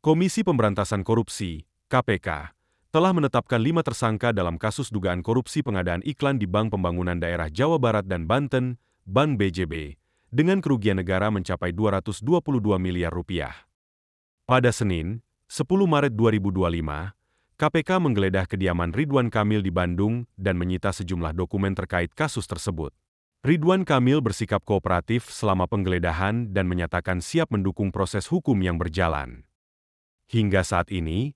Komisi Pemberantasan Korupsi (KPK) telah menetapkan 5 tersangka dalam kasus dugaan korupsi pengadaan iklan di Bank Pembangunan Daerah Jawa Barat dan Banten, Bank BJB, dengan kerugian negara mencapai Rp222 miliar. Pada Senin, 10 Maret 2025, KPK menggeledah kediaman Ridwan Kamil di Bandung dan menyita sejumlah dokumen terkait kasus tersebut. Ridwan Kamil bersikap kooperatif selama penggeledahan dan menyatakan siap mendukung proses hukum yang berjalan. Hingga saat ini,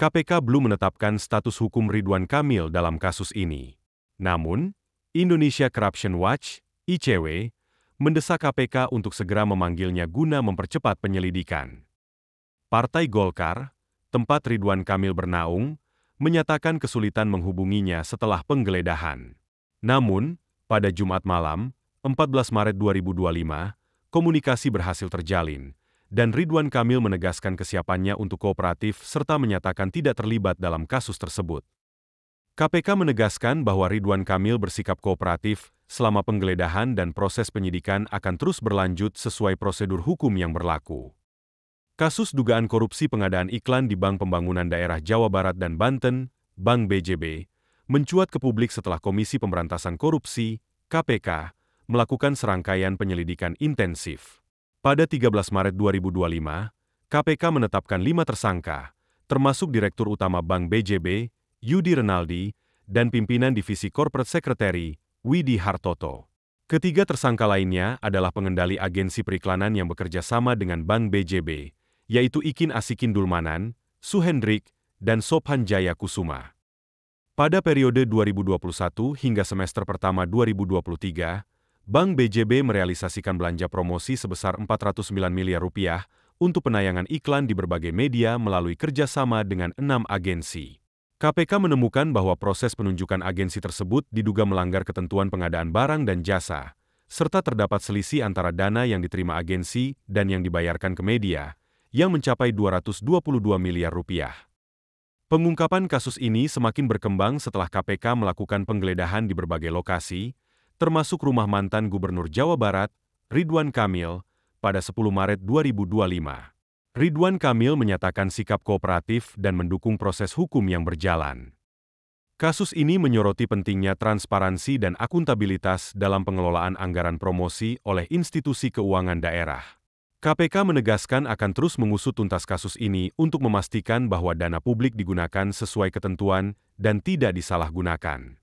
KPK belum menetapkan status hukum Ridwan Kamil dalam kasus ini. Namun, Indonesia Corruption Watch (ICW) mendesak KPK untuk segera memanggilnya guna mempercepat penyelidikan. Partai Golkar, tempat Ridwan Kamil bernaung, menyatakan kesulitan menghubunginya setelah penggeledahan. Namun, pada Jumat malam, 14 Maret 2025, komunikasi berhasil terjalin, dan Ridwan Kamil menegaskan kesiapannya untuk kooperatif serta menyatakan tidak terlibat dalam kasus tersebut. KPK menegaskan bahwa Ridwan Kamil bersikap kooperatif selama penggeledahan dan proses penyidikan akan terus berlanjut sesuai prosedur hukum yang berlaku. Kasus dugaan korupsi pengadaan iklan di Bank Pembangunan Daerah Jawa Barat dan Banten, Bank BJB, mencuat ke publik setelah Komisi Pemberantasan Korupsi (KPK) melakukan serangkaian penyelidikan intensif. Pada 13 Maret 2025, KPK menetapkan 5 tersangka, termasuk Direktur Utama Bank BJB, Yudi Renaldi, dan pimpinan Divisi Corporate Secretary, Widi Hartoto. Ketiga tersangka lainnya adalah pengendali agensi periklanan yang bekerja sama dengan Bank BJB, yaitu Ikin Asikin Dulmanan, Suhendrik, dan Sophan Jaya Kusuma. Pada periode 2021 hingga semester pertama 2023, Bank BJB merealisasikan belanja promosi sebesar Rp409 miliar untuk penayangan iklan di berbagai media melalui kerjasama dengan 6 agensi. KPK menemukan bahwa proses penunjukan agensi tersebut diduga melanggar ketentuan pengadaan barang dan jasa, serta terdapat selisih antara dana yang diterima agensi dan yang dibayarkan ke media, yang mencapai Rp222 miliar. Pengungkapan kasus ini semakin berkembang setelah KPK melakukan penggeledahan di berbagai lokasi, termasuk rumah mantan Gubernur Jawa Barat, Ridwan Kamil, pada 10 Maret 2025. Ridwan Kamil menyatakan sikap kooperatif dan mendukung proses hukum yang berjalan. Kasus ini menyoroti pentingnya transparansi dan akuntabilitas dalam pengelolaan anggaran promosi oleh institusi keuangan daerah. KPK menegaskan akan terus mengusut tuntas kasus ini untuk memastikan bahwa dana publik digunakan sesuai ketentuan dan tidak disalahgunakan.